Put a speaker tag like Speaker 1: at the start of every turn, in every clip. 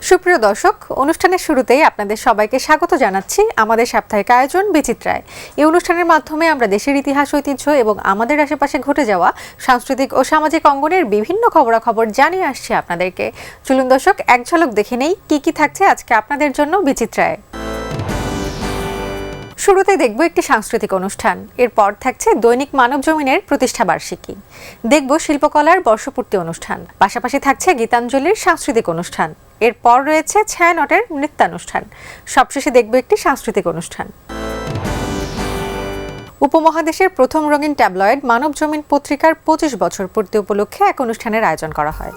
Speaker 1: সুপ্রিয় দর্শক, অনুষ্ঠানের শুরুতেই আপনাদের সবাইকে স্বাগত জানাচ্ছি আমাদের সাপ্তাহিক আয়োজন বিচিত্রায়। এই অনুষ্ঠানের মাধ্যমে আমরা দেশের ইতিহাস, ঐতিহ্য এবং আমাদের আশেপাশে ঘটে যাওয়া সাংস্কৃতিক ও সামাজিক অঙ্গনের বিভিন্ন খবরাখবর জানিয়ে আসছি আপনাদেরকে। চলুন দর্শক, এক ঝলক দেখে নেই কি থাকছে আজকে আপনাদের জন্য বিচিত্রায়। শুরুতে দেখব একটি সাংস্কৃতিক অনুষ্ঠান, এরপর থাকছে দৈনিক মানবজমিনের প্রতিষ্ঠা বার্ষিকী, দেখব শিল্পকলার বর্ষপূর্তি অনুষ্ঠান, পাশাপাশি থাকছে গীতাঞ্জলির সাংস্কৃতিক অনুষ্ঠান, এরপর রয়েছে ছায়ানটের নৃত্যানুষ্ঠান, সবশেষে দেখব একটি সাংস্কৃতিক অনুষ্ঠান। উপমহাদেশের প্রথম রঙিন ট্যাবলয়েড মানবজমিন পত্রিকার 25 বছর পূর্তি উপলক্ষে এক অনুষ্ঠানের আয়োজন করা হয়।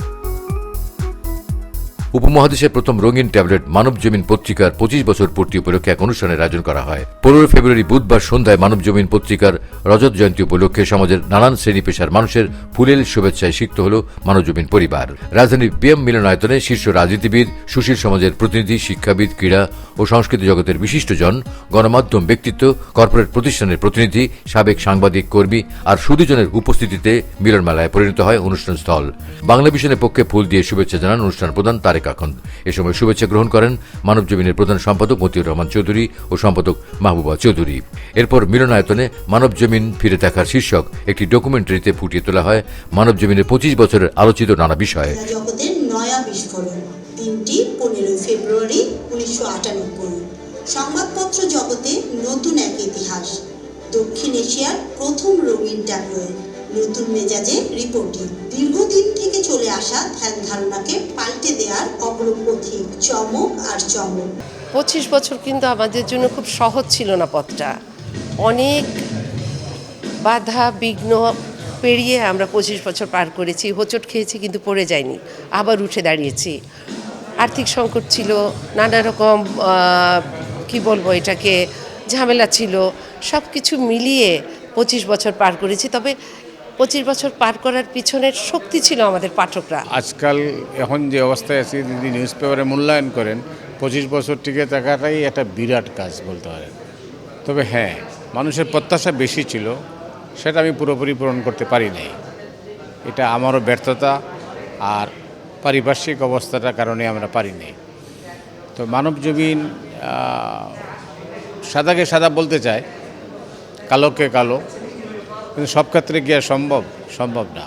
Speaker 2: উপমহাদেশের প্রথম রঙিন ট্যাবলেট মানবজমিন পত্রিকার 25 বছর পূর্তি উপলক্ষে এক অনুষ্ঠানের আয়োজন করা হয়। 15 ফেব্রুয়ারি বুধবার সন্ধ্যায় মানবজমিন পত্রিকার রজত জয়ন্তী উপলক্ষে সমাজের নানান শ্রেণী পেশার মানুষের ফুলেল শুভেচ্ছায় সিক্ত হল মানবজমিন পরিবার। রাজধানীর পিএম মিলনায়তনে শীর্ষ রাজনীতিবিদ, সুশীল সমাজের প্রতিনিধি, শিক্ষাবিদ, ক্রীড়া ও সংস্কৃতি জগতের বিশিষ্টজন, গণমাধ্যম ব্যক্তিত্ব, কর্পোরেট প্রতিষ্ঠানের প্রতিনিধি, সাবেক সাংবাদিক, কর্মী আর সুধীজনের উপস্থিতিতে মিলনমেলায় পরিণত হয় অনুষ্ঠান স্থল। বাংলা ভিশনের পক্ষে ফুল দিয়ে শুভেচ্ছা জানান অনুষ্ঠান প্রধান তারেক আখন্দ। এ সময় শুভেচ্ছা গ্রহণ করেন মানবজমিনের প্রধান সম্পাদক মতিউর রহমান চৌধুরী ও সম্পাদক মাহবুবা চৌধুরী। এরপর মিলনায়তনে মানবজমিন ফিরে দেখার শীর্ষক একটি ডকুমেন্টারিতে ফুটিয়ে তোলা হয় মানবজমিনের 25 বছরের আলোচিত নানা বিষয়ে।
Speaker 3: জগতের নয়া বিস্ফোরণ, দিনটি 15 ফেব্রুয়ারি 1998। সংবাদপত্র জগতে নতুন এক ইতিহাস, দক্ষিণ এশিয়ার প্রথম রঙিন ট্যাবলয়েড, নতুন মেজাজে রিপোর্টিং, দীর্ঘদিন থেকে চলে আসা ধ্যান ধারণাকে পাল্টে দেওয়ার অগ্রপথিক, চমক আর চমক।
Speaker 4: 25 বছর কিন্তু আমাদের জন্য খুব সহজ ছিল না পথটা, অনেক বাধা বিঘ্ন পেরিয়ে আমরা 25 বছর পার করেছি। হোঁচট খেয়েছি কিন্তু পড়ে যায়নি, আবার উঠে দাঁড়িয়েছি। আর্থিক সংকট ছিল, নানা রকম কি বলবো এটাকে, ঝামেলা ছিল, সব কিছু মিলিয়ে 25 বছর পার করেছি। তবে 25 বছর পার করার পিছনের শক্তি ছিল আমাদের পাঠকরা।
Speaker 5: আজকাল এখন যে অবস্থায় আছি, যদি নিউজ পেপারে মূল্যায়ন করেন, 25 বছর টিকে থাকাটাই একটা বিরাট কাজ বলতে পারেন। তবে হ্যাঁ, মানুষের প্রত্যাশা বেশি ছিল, সেটা আমি পুরোপুরি পূরণ করতে পারি নাই। এটা আমারও ব্যর্থতা আর পারিপার্শ্বিক অবস্থাটার কারণে আমরা পারি নাই। তো মানবজমিন সাদাকে সাদা বলতে চায়, কালোকে কালো, কিন্তু সব ক্ষেত্রে গিয়ে সম্ভব না।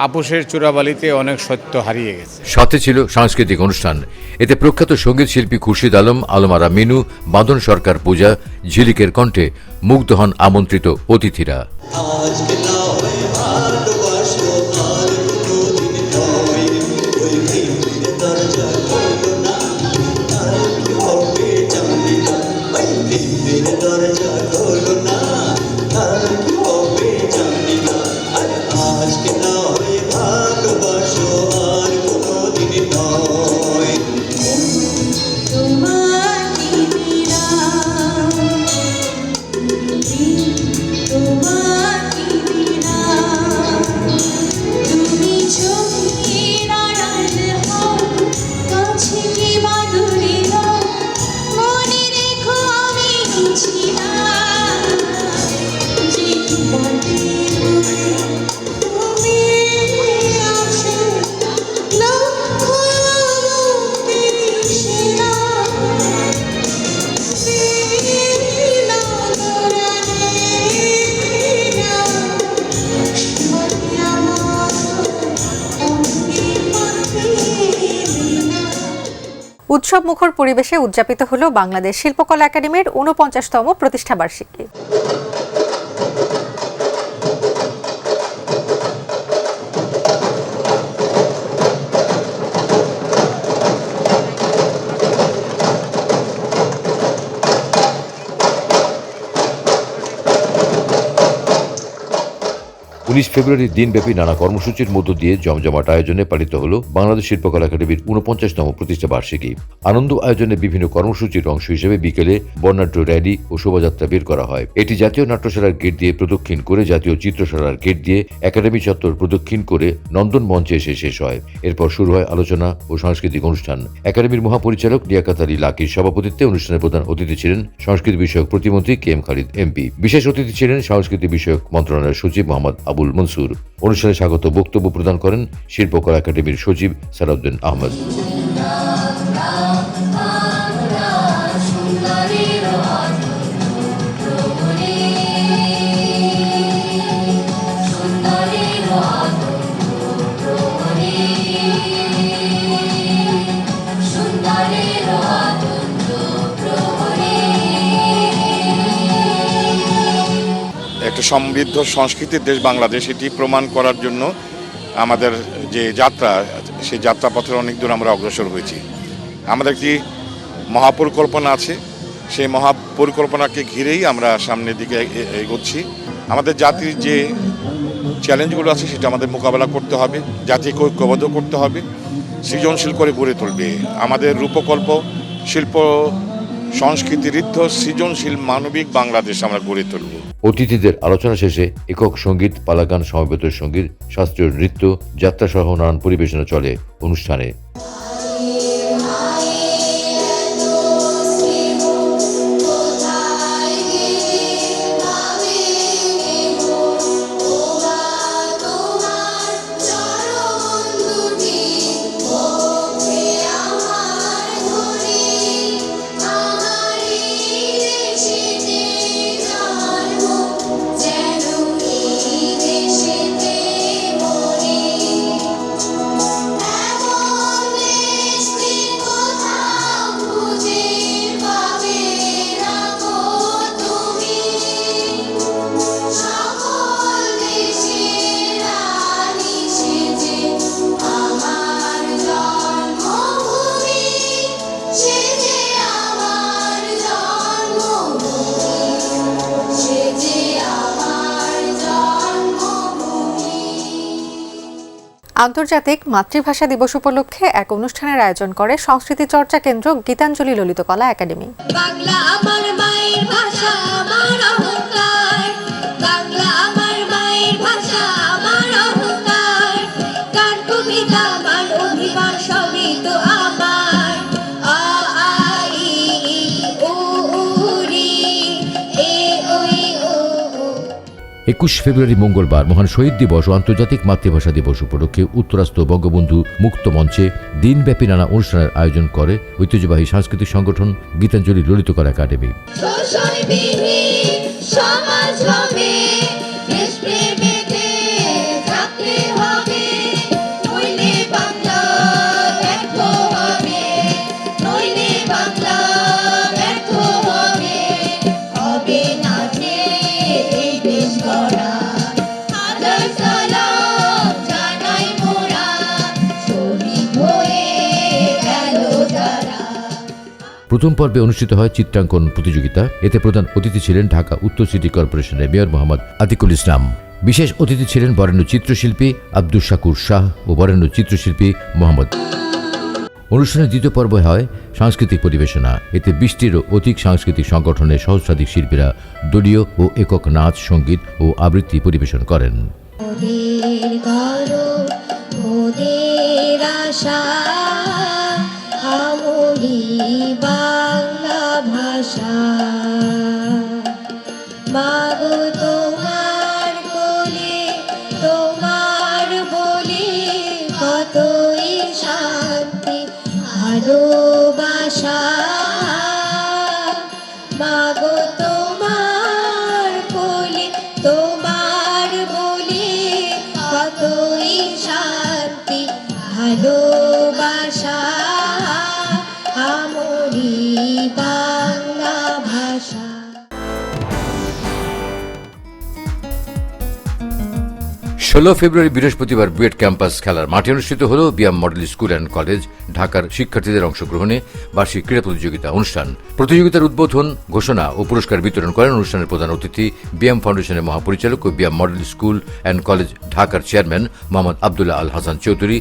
Speaker 5: আপোষের চূড়াবালিতে অনেক সত্য হারিয়ে গেছে।
Speaker 2: সাথে ছিল সাংস্কৃতিক অনুষ্ঠান। এতে প্রখ্যাত সঙ্গীত শিল্পী খুরশিদ আলম, আলমারা মিনু, বাঁধন সরকার পূজা, ঝিলিকের কণ্ঠে মুগ্ধ হন আমন্ত্রিত অতিথিরা।
Speaker 1: উৎসব মুখর পরিবেশে উদযাপিত হলো বাংলাদেশ শিল্পকলা একাডেমির 49তম প্রতিষ্ঠা বার্ষিকী।
Speaker 2: 19 ফেব্রুয়ারি দিনব্যাপী নানা কর্মসূচির মধ্য দিয়ে জমজমাট আয়োজনে পালিত হল বাংলাদেশ শিল্পকলা একাডেমির 49তম প্রতিষ্ঠা বার্ষিকী। আনন্দ আয়োজনে বিভিন্ন কর্মসূচির অংশ হিসেবে বিকেলে বর্ণাঢ্য র্যালি ও শোভাযাত্রা বের করা হয়। এটি জাতীয় নাট্যশালার গেট দিয়ে প্রদক্ষিণ করে জাতীয় চিত্রশালার গেট দিয়ে একাডেমি চত্বর প্রদক্ষিণ করে নন্দন মঞ্চে এসে শেষ হয়। এরপর শুরু হয় আলোচনা ও সাংস্কৃতিক অনুষ্ঠান। একাডেমির মহাপরিচালক লিয়াকত আলী লাকির সভাপতিত্বে অনুষ্ঠানের প্রধান অতিথি ছিলেন সংস্কৃতি বিষয়ক প্রতিমন্ত্রী কে এম খালিদ এমপি। বিশেষ অতিথি ছিলেন সংস্কৃতি বিষয়ক মন্ত্রণালয়ের সচিব মোহাম্মদ আবুল মনসুর। অনুষ্ঠানে স্বাগত বক্তব্য প্রদান করেন শিল্পকলা একাডেমির সচিব সালাউদ্দিন আহমেদ।
Speaker 6: সমৃদ্ধ সংস্কৃতির দেশ বাংলাদেশ এটি প্রমাণ করার জন্য আমাদের যে যাত্রা, সেই যাত্রাপথের অনেক দূর আমরা অগ্রসর হয়েছি। আমাদের একটি মহাপরিকল্পনা আছে, সেই মহাপরিকল্পনাকে ঘিরেই আমরা সামনের দিকে এগোচ্ছি। আমাদের জাতির যে চ্যালেঞ্জগুলো আছে সেটা আমাদের মোকাবেলা করতে হবে, জাতিকে ঐক্যবদ্ধ করতে হবে, সৃজনশীল করে গড়ে তুলবে। আমাদের রূপকল্প শিল্প সংস্কৃতি ঋদ্ধ সৃজনশীল মানবিক বাংলাদেশ আমরা গড়ে তুলব।
Speaker 2: অতিথিদের আলোচনা শেষে একক সঙ্গীত, পালাগান, সমবেত সঙ্গীত, শাস্ত্রীয় নৃত্য, যাত্রা সহ নানান পরিবেশনা চলে অনুষ্ঠানে।
Speaker 1: আন্তর্জাতিক মাতৃভাষা দিবস উপলক্ষে এক অনুষ্ঠানের আয়োজন করে সংস্কৃতি চর্চা কেন্দ্র গীতাঞ্জলি ললিতকলা একাডেমি।
Speaker 7: বাংলা আমার মায়ের ভাষা, আমার অহংকার। বাংলা আমার মায়ের ভাষা, আমার অহংকার। গান কবিতা আমার অভিমান সবই তো আমার। আ আ ই ই উ উ রি এ ওই ও ও।
Speaker 2: 21 ফেব্রুয়ারি মঙ্গলবার মহান শহীদ দিবস ও আন্তর্জাতিক মাতৃভাষা দিবস উপলক্ষে উত্তরাস্ত বঙ্গবন্ধু মুক্ত মঞ্চে দিনব্যাপী নানা অনুষ্ঠানের আয়োজন করে ঐতিহ্যবাহী সাংস্কৃতিক সংগঠন গীতাঞ্জলি ললিতকলা একাডেমি।
Speaker 7: শোষণবিহীন সমাজ হবে, দেশপ্রেমেতে থাকতে হবে, নইলে বাংলা ব্যর্থ হবে, নইলে বাংলা ব্যর্থ হবে। হবে না যে এই দেশ গড়া, হাজার সালাম জানাই মোরা, শহীদ হয়ে গেল যারা।
Speaker 2: প্রথম পর্বে অনুষ্ঠিত হয় চিত্রাঙ্কন প্রতিযোগিতা। এতে প্রধান অতিথি ছিলেন ঢাকা উত্তর সিটি কর্পোরেশনের মেয়র মোহাম্মদ আতিকুল ইসলাম। বিশেষ অতিথি ছিলেন বরেণ্য চিত্রশিল্পী আব্দুস শাকুর শাহ ও বরেণ্য চিত্রশিল্পী মোহাম্মদ। অনুষ্ঠানের দ্বিতীয় পর্বে হয় সাংস্কৃতিক পরিবেশনা। এতে 20টিরও অধিক সাংস্কৃতিক সংগঠনের সহস্রাধিক শিল্পীরা দলীয় ও একক নাচ, সঙ্গীত ও আবৃত্তি পরিবেশন করেন।
Speaker 7: ওদের গর্ব, ওদের আশা, আমরি বাংলা ভাষা। মাগো তোমার কোলে, তোমার বলে কতই শান্তি ভালোবাসা। মাগো তোমার কোলে, তোমার বলে কতই শান্তি ভালোবাসা। আমরি বাংলা ভাষা।
Speaker 2: 16 ফেব্রুয়ারি বৃহস্পতিবার বুয়েট ক্যাম্পাস খেলার মাঠে অনুষ্ঠিত হল BM model school and college ঢাকার শিক্ষার্থীদের অংশগ্রহণে বার্ষিক ক্রীড়া প্রতিযোগিতা অনুষ্ঠান। প্রতিযোগিতার উদ্বোধন, ঘোষণা ও পুরস্কার বিতরণ করেন অনুষ্ঠানের প্রধান অতিথি বিএম ফাউন্ডেশনের মহাপরিচালক ও BM model school and college ঢাকার চেয়ারম্যান মোহাম্মদ আবদুল্লাহ আল হাসান চৌধুরী।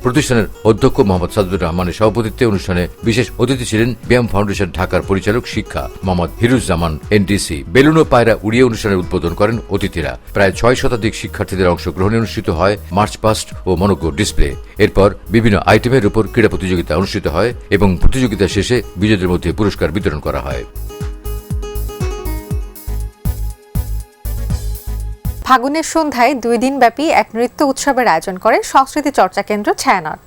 Speaker 2: প্রতিষ্ঠানের অধ্যক্ষ মোহাম্মদ সাদুর রহমানের সভাপতিত্বে অনুষ্ঠানে বিশেষ অতিথি ছিলেন বিএম ফাউন্ডেশন ঢাকার পরিচালক শিক্ষা মোহাম্মদ হিরুজ্জামান এনডিসি। বেলুন ও পায়রা উড়িয়ে অনুষ্ঠানের উদ্বোধন করেন অতিথিরা। প্রায় 6 শতাধিক শিক্ষার্থীদের অংশগ্রহণে অনুষ্ঠিত হয় মার্চ পাস্ট ও মনোজ্ঞ ডিসপ্লে। এরপর বিভিন্ন আইটেমের উপর ক্রীড়া প্রতিযোগিতা অনুষ্ঠিত হয় এবং প্রতিযোগিতা শেষে বিজয়ীদের মধ্যে পুরস্কার বিতরণ করা হয়।
Speaker 1: ফাগুনের সন্ধ্যায় 2 দিনব্যাপী এক নৃত্য উৎসবের আয়োজন করে সংস্কৃতি চর্চা কেন্দ্র ছায়ানট।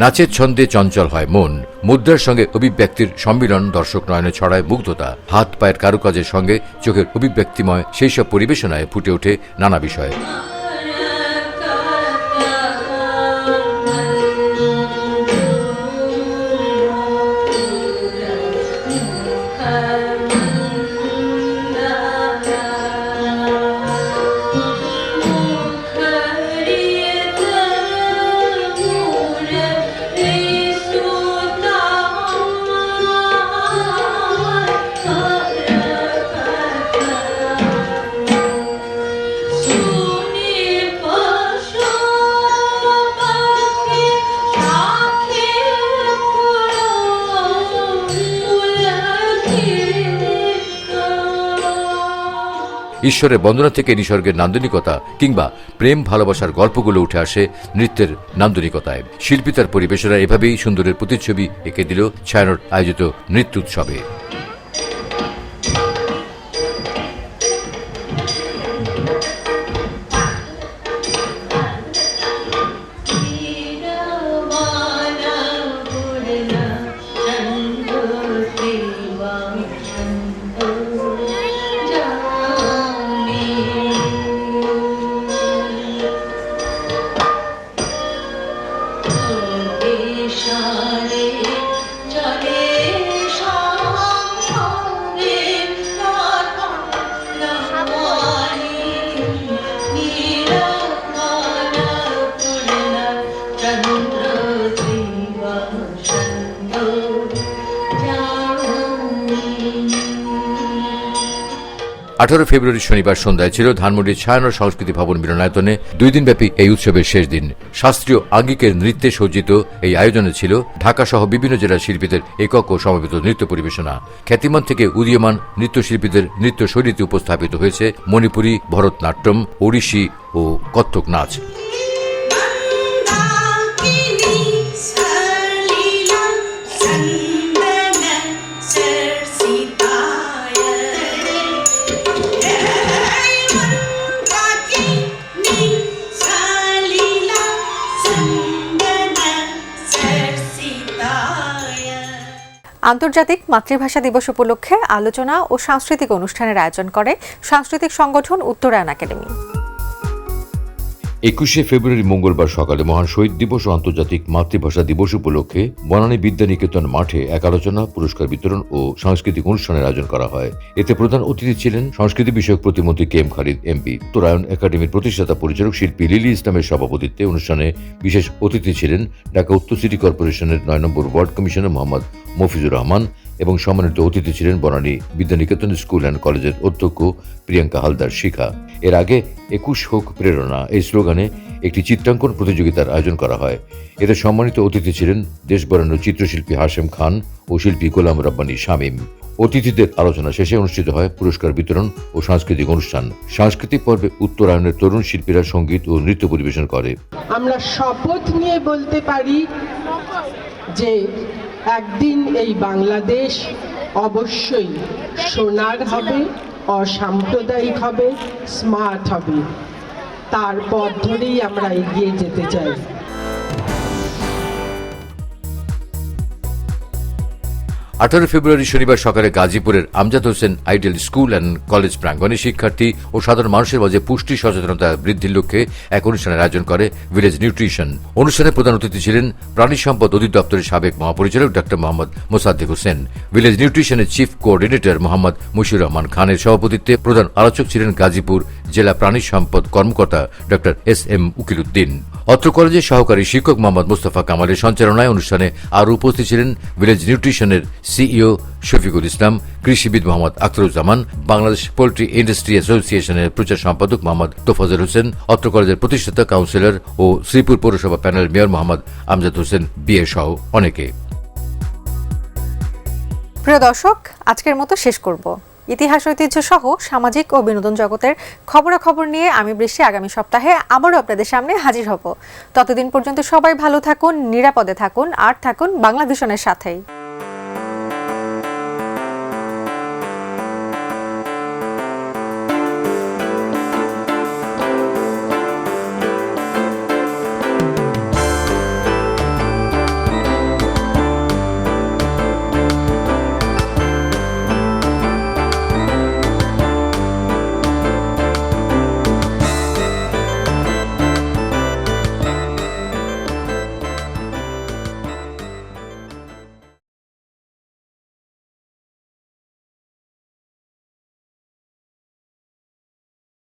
Speaker 2: নাচের ছন্দে চঞ্চল হয় মন, মুদ্রার সঙ্গে অভিব্যক্তির সম্মিলন দর্শক নয়নে ছড়ায় মুগ্ধতা, হাত পায়ের কারুকাজের সঙ্গে চোখের অভিব্যক্তিময় সেই সব পরিবেশনায় ফুটে ওঠে নানা বিষয়। ঈশ্বরের বন্দনা থেকে নিসর্গের নান্দনিকতা কিংবা প্রেম ভালোবাসার গল্পগুলো উঠে আসে নৃত্যের নান্দনিকতায়। শিল্পী তার পরিবেশনা এভাবেই সুন্দরের প্রতিচ্ছবি এঁকে দিল ছায়ানট আয়োজিত নৃত্য উৎসবে। ফেব্রুয়ারি শনিবার সন্ধ্যায় ছিল ধানমন্ডির ছায়ানট সংস্কৃতি ভবন মিলনায়তনে 2 দিনব্যাপী এই উৎসবের শেষ দিন। শাস্ত্রীয় আঙ্গিকের নৃত্যে সজ্জিত এই আয়োজনে ছিল ঢাকা সহ বিভিন্ন জেলার শিল্পীদের একক ও সমবেত নৃত্য পরিবেশনা। খ্যাতিমান থেকে উদীয়মান নৃত্যশিল্পীদের নৃত্য শৈলীতে উপস্থাপিত হয়েছে মণিপুরী, ভরতনাট্যম, ওড়িশি ও কত্থক নাচ।
Speaker 1: আন্তর্জাতিক মাতৃভাষা দিবস উপলক্ষে আলোচনা ও সাংস্কৃতিক অনুষ্ঠানের আয়োজন করে সাংস্কৃতিক সংগঠন উত্তরায়ণ একাডেমি।
Speaker 2: 21শে ফেব্রুয়ারি মঙ্গলবার সকালে মহান শহীদ দিবস ও আন্তর্জাতিক মাতৃভাষা দিবস উপলক্ষে বনানী বিদ্যানিকেতন মাঠে এক আলোচনা, পুরস্কার বিতরণ ও সাংস্কৃতিক অনুষ্ঠানের আয়োজন করা হয়। এতে প্রধান অতিথি ছিলেন সংস্কৃতি বিষয়ক প্রতিমন্ত্রী KM খালিদ MP। উত্তরায়ণ একাডেমির প্রতিষ্ঠাতা পরিচালক শিল্পী লিলি ইসলামের সভাপতিত্বে অনুষ্ঠানে বিশেষ অতিথি ছিলেন ঢাকা উত্তর সিটি কর্পোরেশনের 9 নম্বর ওয়ার্ড কমিশনার মোহাম্মদ মফিজুর রহমান এবং সম্মানিত অতিথি ছিলেন বনানী বিদ্যানিকেতন স্কুল অ্যান্ড কলেজের অধ্যক্ষ প্রিয়াঙ্কা হালদার শিখা। এর আগে 21 হোক প্রেরণা এই স্লোগানে একটি চিত্রাঙ্কন প্রতিযোগিতার আয়োজন করা হয়। এতে সম্মানিত অতিথি ছিলেন দেশবরেণ্য চিত্রশিল্পী হাশেম খান ও শিল্পী গোলাম রব্বানী শামীম। অতিথিদের আলোচনা শেষে অনুষ্ঠিত হয় পুরস্কার বিতরণ ও সাংস্কৃতিক অনুষ্ঠান। সাংস্কৃতিক পর্বে উত্তরায়ণের তরুণ শিল্পীরা সঙ্গীত ও নৃত্য পরিবেশন করে।
Speaker 8: আমরা শপথ নিয়ে বলতে পারি যে একদিন এই বাংলাদেশ অবশ্যই সোনার হবে, অসাম্প্রদায়িক হবে, স্মার্ট হবে। তার পথ ধরেই আমরা এগিয়ে যেতে চাই।
Speaker 2: 18 ফেব্রুয়ারি শনিবার সকালে গাজীপুরের Amjad Hossain ideal school and college প্রাঙ্গণে শিক্ষার্থী ও সাধারণ মানুষের মাঝে পুষ্টি সচেতনতা বৃদ্ধির লক্ষ্যে এক অনুষ্ঠানের আয়োজন করে ভিলেজ নিউট্রিশন। অনুষ্ঠানে প্রধান অতিথি ছিলেন প্রাণী সম্পদ অধিদপ্তরের সাবেক মহাপরিচালক ডক্টর মোহাম্মদ মোসাদ্দেক হোসেন। ভিলেজ নিউট্রিশনের চিফ কোঅর্ডিনেটর মোহাম্মদ মুশিউর রহমান খানের সভাপতিত্বে প্রধান আলোচক ছিলেন গাজীপুর জেলা প্রাণী সম্পদ কর্মকর্তা ডক্টর SM উকিল উদ্দিন। অত্র কলেজের সহকারী শিক্ষক মোহাম্মদ মুস্তাফা কামালের সঞ্চালনায় অনুষ্ঠানে আরও উপস্থিত ছিলেন ভিলেজ নিউট্রিশনের CEO শফিকুল ইসলাম, কৃষিবিদ মোহাম্মদ আখতারুজ্জামান, বাংলাদেশ পোল্ট্রি ইন্ডাস্ট্রি অ্যাসোসিয়েশনের প্রচার সম্পাদক মোহাম্মদ তোফাজ্জল হোসেন, অত্র কলেজের প্রতিষ্ঠাতা কাউন্সিলর ও শ্রীপুর পৌরসভা panel mayor Mohammad Amjad Hossain BA সহ অনেকে।
Speaker 1: প্রিয় দর্শক, আজকের মতো শেষ করব। ইতিহাস, ঐতিহ্য সহ সামাজিক ও বিনোদন জগতের খবরাখবর নিয়ে আমি বৃষ্টি আগামী সপ্তাহে আবারও আপনাদের সামনে হাজির হব। ততদিন পর্যন্ত সবাই ভালো থাকুন, নিরাপদে থাকুন আর থাকুন বাংলাভিশনের সাথেই।